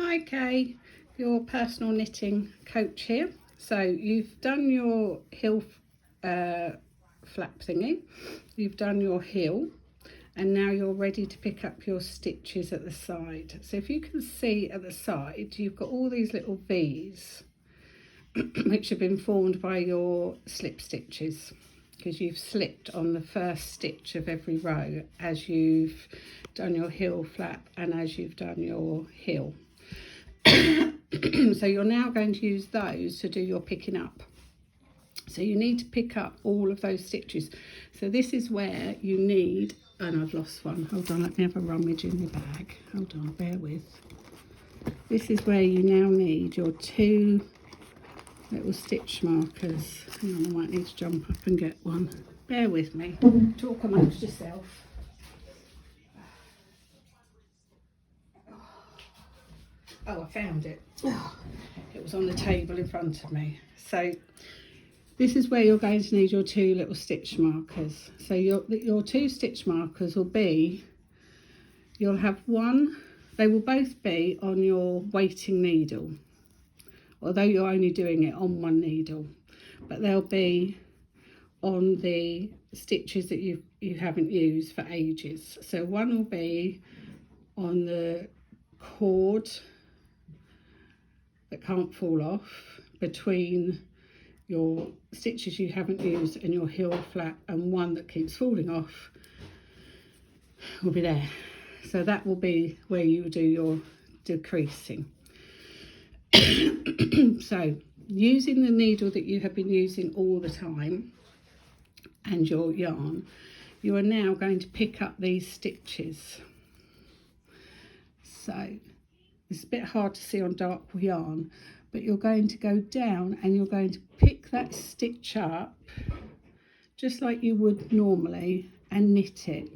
Hi Kay, your personal knitting coach here. So you've done your heel flap thingy, you've done your heel, and now you're ready to pick up your stitches at the side. So if you can see at the side, you've got all these little V's which have been formed by your slip stitches, because you've slipped on the first stitch of every row as you've done your heel flap and as you've done your heel. So you're now going to use those to do your picking up. So you need to pick up all of those stitches. So this is where you need, and I've lost one, hold on, let me have a rummage in the bag, hold on, bear with. This is where you now need your two little stitch markers. Hang on, I might need to jump up and get one. Bear with me, talk amongst yourself. Oh, I found it. Oh, it was on the table in front of me. So this is where you're going to need your two little stitch markers. So your two stitch markers will be, you'll have one, they will both be on your weighting needle, although you're only doing it on one needle, but they'll be on the stitches that you haven't used for ages. So one will be on the cord that can't fall off between your stitches you haven't used and your heel flap, and one that keeps falling off will be there. So that will be where you do your decreasing. So using the needle that you have been using all the time and your yarn, you are now going to pick up these stitches. So it's a bit hard to see on dark yarn, but you're going to go down and you're going to pick that stitch up just like you would normally and knit it,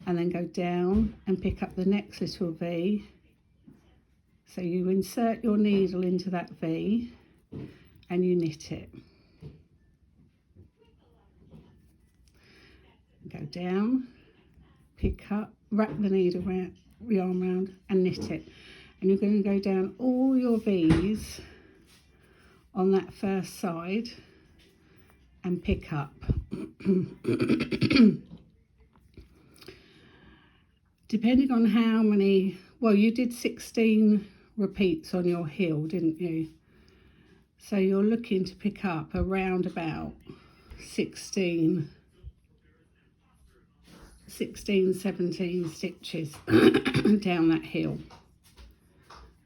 and then go down and pick up the next little V. So you insert your needle into that V and you knit it. Go down, pick up, wrap the needle around, yarn round and knit it. And you're going to go down all your V's on that first side and pick up. Depending on how many, well, you did 16 repeats on your heel, didn't you? So you're looking to pick up around about 16, 17 stitches down that heel.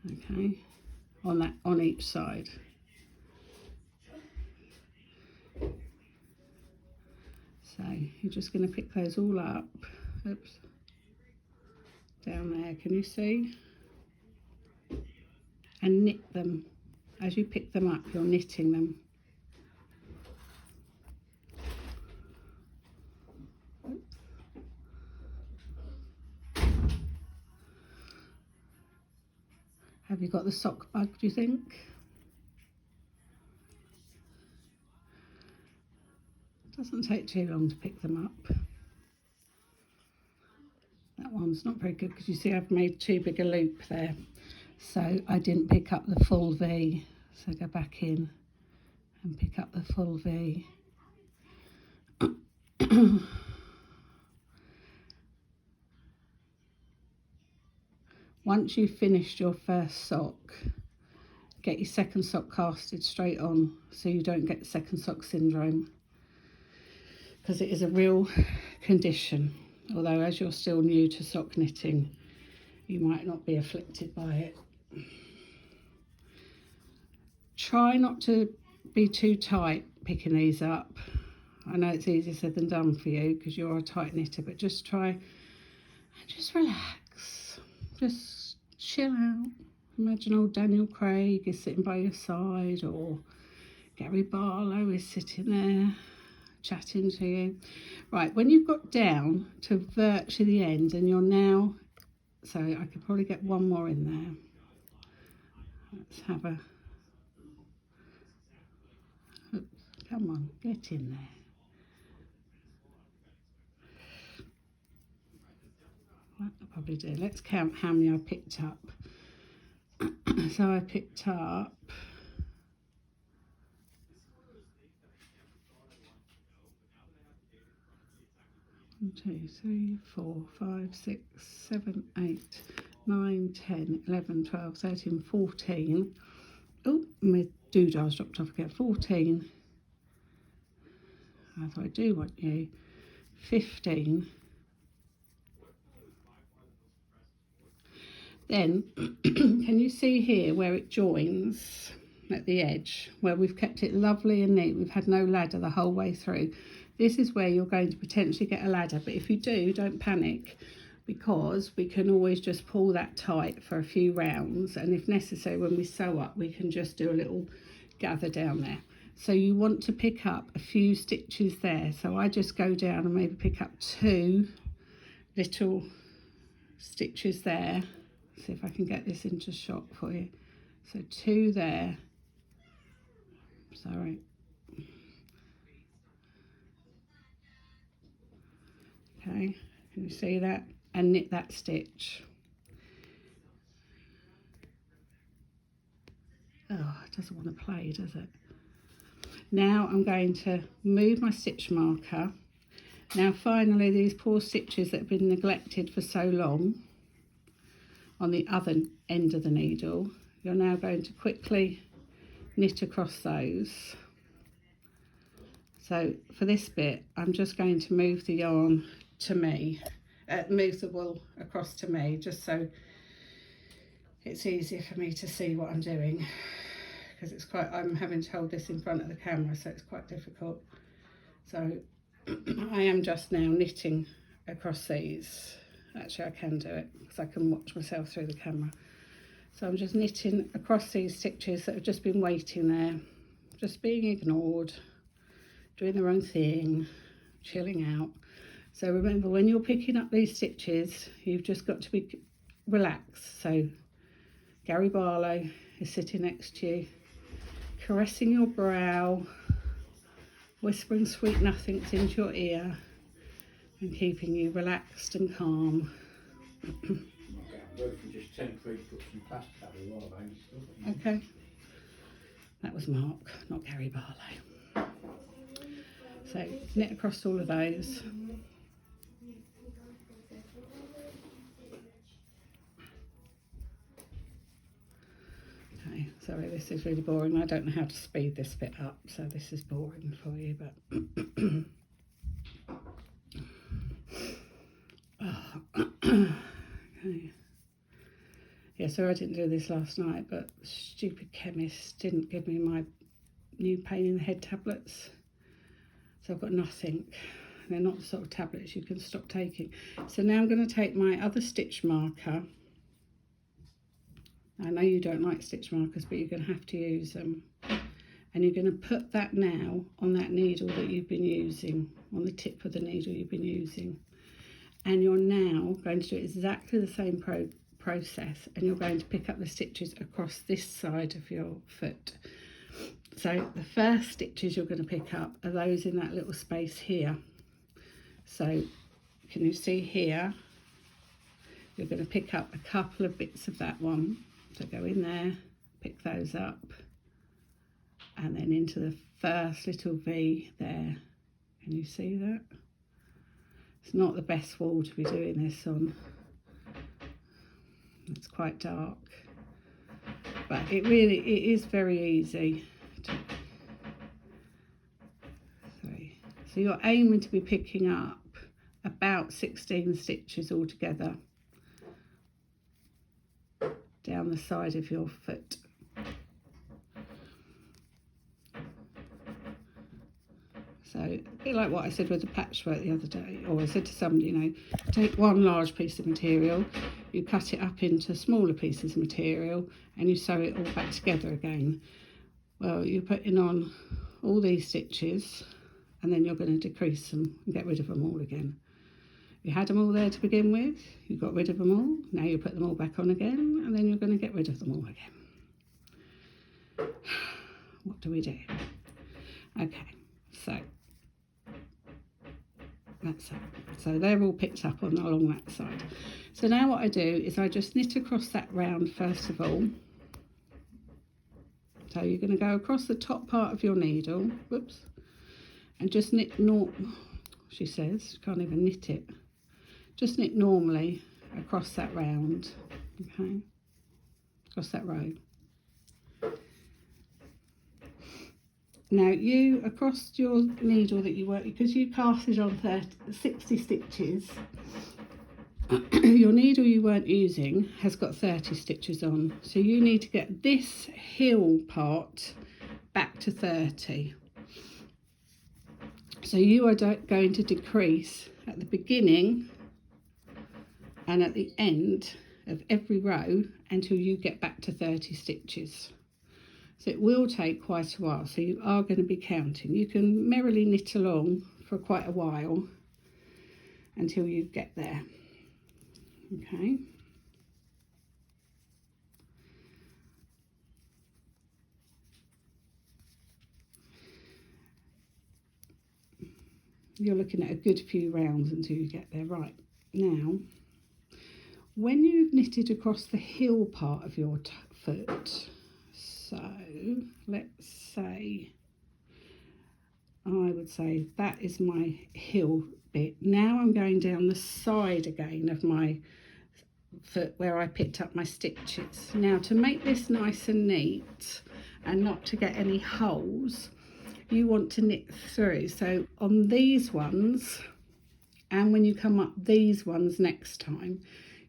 Okay, on each side. So you're just going to pick those all up. Oops. Down there, can you see? And knit them. As you pick them up, you're knitting them. Have you got the sock bug, do you think? Doesn't take too long to pick them up. That one's not very good because you see I've made too big a loop there. So I didn't pick up the full V. So go back in and pick up the full V. Once you've finished your first sock, get your second sock casted straight on so you don't get second sock syndrome, because it is a real condition. Although as you're still new to sock knitting, you might not be afflicted by it. Try not to be too tight picking these up. I know it's easier said than done for you because you're a tight knitter, but just try and just relax. Just chill out. Imagine old Daniel Craig is sitting by your side, or Gary Barlow is sitting there chatting to you. Right, when you've got down to virtually the end and you're now, so I could probably get one more in there. Let's have a, oops, come on, get in there. I'll probably do. Let's count how many I picked up. So I picked up 1, 2, 3, 4, 5, 6, 7, 8, 9, 10, 11, 12, 13, 14. Oh, my doodah's dropped off again. 14. As I do want you. 15. Then, can you see here where it joins at the edge, where we've kept it lovely and neat? We've had no ladder the whole way through. This is where you're going to potentially get a ladder, but if you do, don't panic, because we can always just pull that tight for a few rounds, and if necessary, when we sew up, we can just do a little gather down there. So you want to pick up a few stitches there. So I just go down and maybe pick up 2 little stitches there. See if I can get this into shot for you. So 2 there. Sorry. Okay, can you see that? And knit that stitch. Oh, it doesn't want to play, does it? Now I'm going to move my stitch marker. Now finally, these poor stitches that have been neglected for so long on the other end of the needle, you're now going to quickly knit across those. So for this bit, I'm just going to move the yarn to me, move the wool across to me, just so it's easier for me to see what I'm doing, because it's quite, I'm having to hold this in front of the camera, so it's quite difficult. So I am just now knitting across these. Actually, I can do it because I can watch myself through the camera. So I'm just knitting across these stitches that have just been waiting there, just being ignored, doing their own thing, chilling out. So remember, when you're picking up these stitches, you've just got to be relaxed. So Gary Barlow is sitting next to you, caressing your brow, whispering sweet nothings into your ear, and keeping you relaxed and calm. Okay, that was Mark, not Gary Barlow. So knit across all of those. Okay, sorry, this is really boring. I don't know how to speed this bit up, so this is boring for you, but okay. Yeah, so I didn't do this last night, but the stupid chemist didn't give me my new pain in the head tablets. So I've got nothing. They're not the sort of tablets you can stop taking. So now I'm going to take my other stitch marker. I know you don't like stitch markers, but you're going to have to use them. And you're going to put that now on that needle that you've been using, on the tip of the needle you've been using. And you're now going to do exactly the same process, and you're going to pick up the stitches across this side of your foot. So the first stitches you're going to pick up are those in that little space here. So can you see here? You're going to pick up a couple of bits of that one. So go in there, pick those up, and then into the first little V there. Can you see that? It's not the best wall to be doing this on. It's quite dark, but it is very easy. So you're aiming to be picking up about 16 stitches altogether down the side of your foot. So a bit like what I said with the patchwork the other day, or I said to somebody, you know, take one large piece of material, you cut it up into smaller pieces of material, and you sew it all back together again. Well, you're putting on all these stitches, and then you're going to decrease them and get rid of them all again. You had them all there to begin with, you got rid of them all, now you put them all back on again, and then you're going to get rid of them all again. What do we do? Okay, so that's it. So they're all picked up on along that side. So now what I do is I just knit across that round first of all, So you're going to go across the top part of your needle, whoops, and just knit she says, you can't even knit it, just knit normally across that round, okay, across that row. Now you, across your needle that you work, because you casted on 60 stitches, your needle you weren't using has got 30 stitches on, so you need to get this heel part back to 30. So you are going to decrease at the beginning and at the end of every row until you get back to 30 stitches. So it will take quite a while, so you are going to be counting. You can merrily knit along for quite a while until you get there. Okay. You're looking at a good few rounds until you get there. Right, now, when you've knitted across the heel part of your foot, so let's say, I would say that is my heel bit. Now I'm going down the side again of my foot where I picked up my stitches. Now, to make this nice and neat and not to get any holes, you want to knit through. So on these ones, and when you come up these ones next time,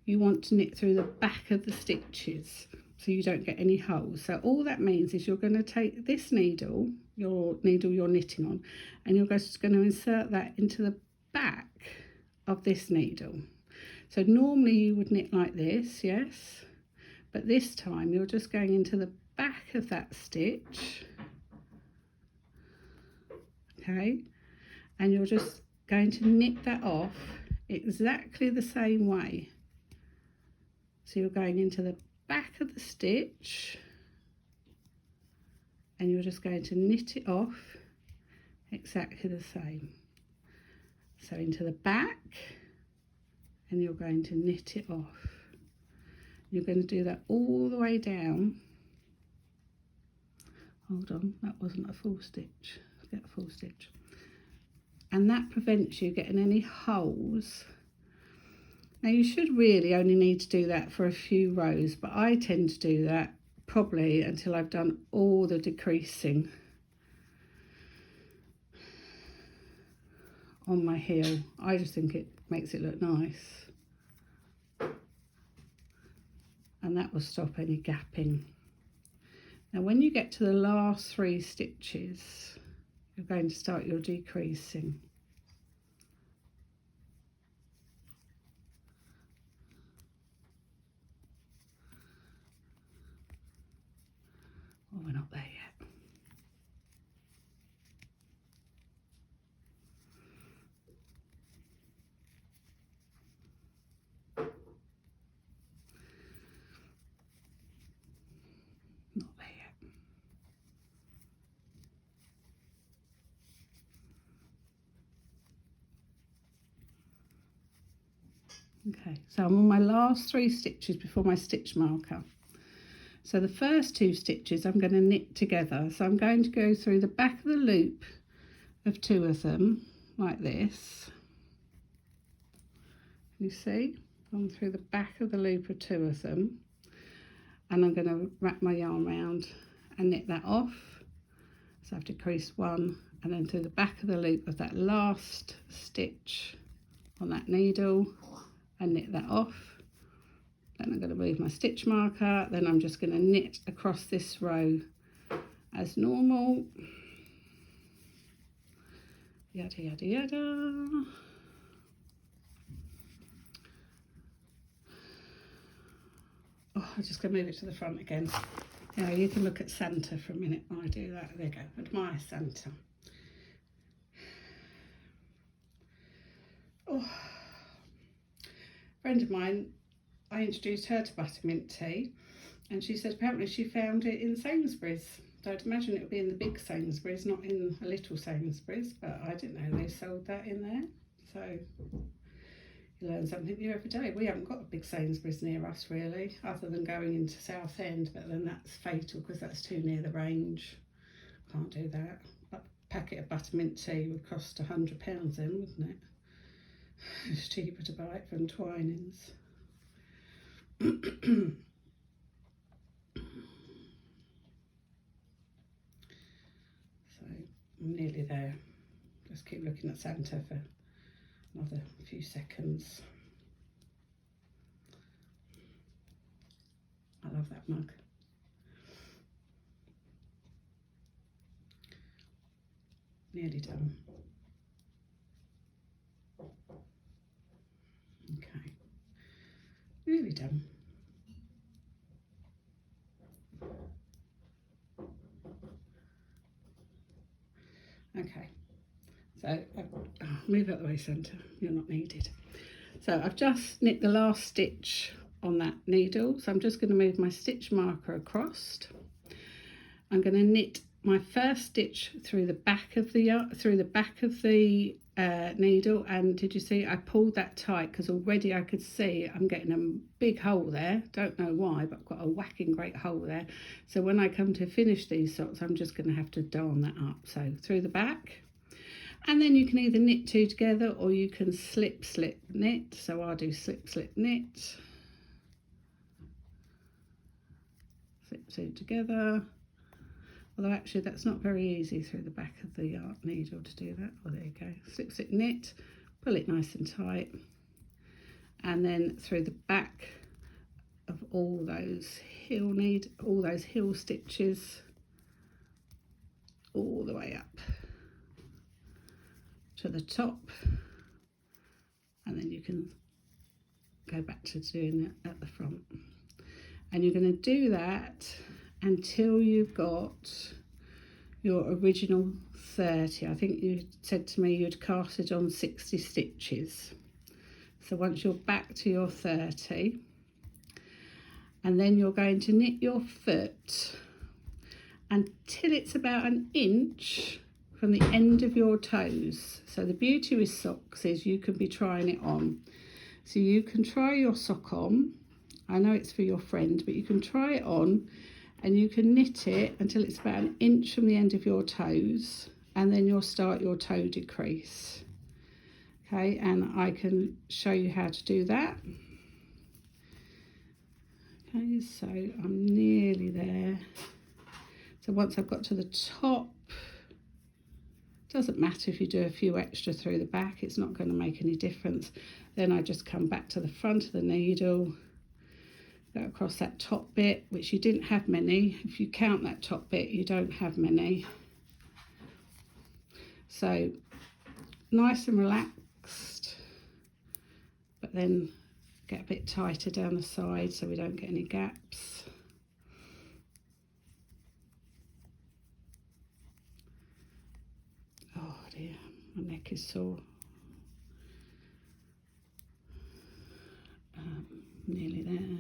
you want to knit through the back of the stitches so you don't get any holes. So all that means is you're going to take this needle, your needle you're knitting on, and you're just going to insert that into the back of this needle. So normally you would knit like this, yes, but this time you're just going into the back of that stitch, okay, and you're just going to knit that off exactly the same way. So you're going into the back of the stitch and you're just going to knit it off exactly the same. So into the back, and you're going to knit it off. You're going to do that all the way down. Hold on, that wasn't a full stitch. Get a full stitch. And that prevents you getting any holes. Now you should really only need to do that for a few rows, but I tend to do that probably until I've done all the decreasing on my heel. I just think it makes it look nice. And that will stop any gapping. Now when you get to the last 3 stitches, you're going to start your decreasing. Oh, we're not there yet. Not there yet. Okay, so I'm on my last 3 stitches before my stitch marker. So the first 2 stitches I'm going to knit together. So I'm going to go through the back of the loop of 2 of them like this. You see, gone through the back of the loop of 2 of them, and I'm going to wrap my yarn around and knit that off. So I've decreased 1, and then through the back of the loop of that last stitch on that needle and knit that off. Then I'm going to move my stitch marker, then I'm just going to knit across this row as normal. Yada yada yada. Oh, I'm just going to move it to the front again. Now you can look at Santa for a minute while I do that. There you go, admire Santa. Oh, a friend of mine, I introduced her to buttermint tea, and she said apparently she found it in Sainsbury's. So I'd imagine it would be in the big Sainsbury's, not in a little Sainsbury's, but I didn't know they sold that in there. So You learn something new every day. We haven't got a big Sainsbury's near us really, other than going into Southend, but then that's fatal because that's too near the range. Can't do that. A packet of buttermint tea would cost £100 then, wouldn't it? It's cheaper to buy it from Twinings. So I'm nearly there. Just keep looking at Santa for another few seconds. I love that mug. Nearly done. Okay, nearly done. Okay, so move out the way, Santa, you're not needed. So I've just knit the last stitch on that needle, so I'm just going to move my stitch marker across. I'm going to knit my first stitch through the back of the needle, and did you see I pulled that tight because already I could see I'm getting a big hole there. Don't know why, but I've got a whacking great hole there. So when I come to finish these socks, I'm just going to have to darn that up. So through the back, and then you can either knit two together or you can slip knit. So I'll do slip knit, slip two together. Although actually that's not very easy through the back of the needle to do that. Oh, there you go. Slip knit, pull it nice and tight, and then through the back of all those heel stitches, all the way up to the top, and then you can go back to doing it at the front. And you're going to do that until you've got your original 30. I think you said to me you'd casted on 60 stitches. So once you're back to your 30, and then you're going to knit your foot until it's about an inch from the end of your toes. So the beauty with socks is you can be trying it on. So you can try your sock on. I know it's for your friend, but you can try it on and you can knit it until it's about an inch from the end of your toes, and then you'll start your toe decrease. Okay, and I can show you how to do that. Okay, so I'm nearly there. So once I've got to the top, doesn't matter if you do a few extra through the back, it's not going to make any difference. Then I just come back to the front of the needle, go across that top bit, which you didn't have many. If you count that top bit, you don't have many. So nice and relaxed, but then get a bit tighter down the side so we don't get any gaps. Oh dear, my neck is sore. Nearly there.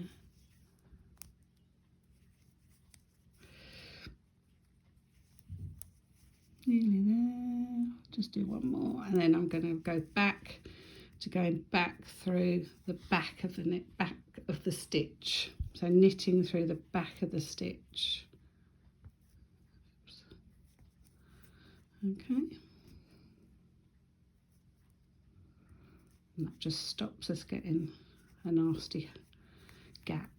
Nearly there. Just do one more, and then I'm going to go back to going back through the back of the stitch. So knitting through the back of the stitch. Oops. Okay. And that just stops us getting a nasty gap.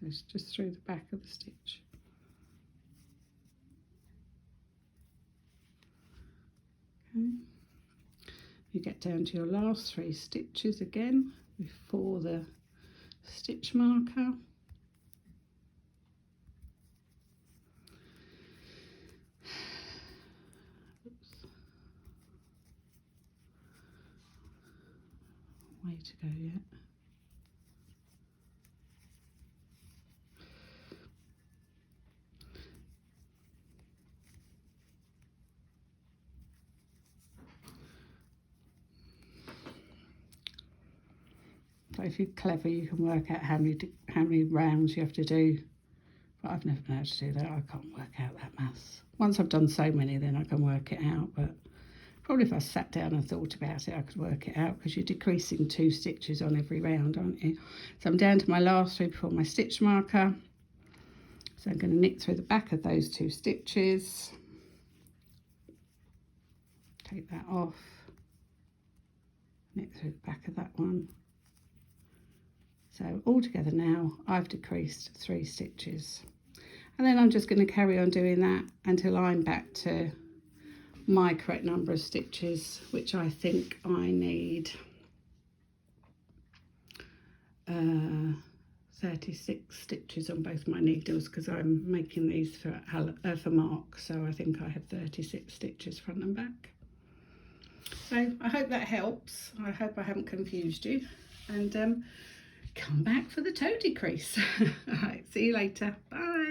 So it's just through the back of the stitch. Okay. You get down to your last 3 stitches again before the stitch marker. Oops. Way to go yet. So if you're clever, you can work out how many rounds you have to do for but I've never been able to do that. I can't work out that maths. Once I've done so many, then I can work it out, but probably if I sat down and thought about it, I could work it out, because you're decreasing 2 stitches on every round, aren't you? So I'm down to my last 3 before my stitch marker. So I'm going to knit through the back of those 2 stitches. Take that off. Knit through the back of that one. So altogether now I've decreased 3 stitches. And then I'm just going to carry on doing that until I'm back to my correct number of stitches, which I think I need 36 stitches on both my needles, because I'm making these for Mark, so I think I have 36 stitches front and back. So I hope that helps. I hope I haven't confused you, and come back for the toe decrease. All right, see you later. Bye.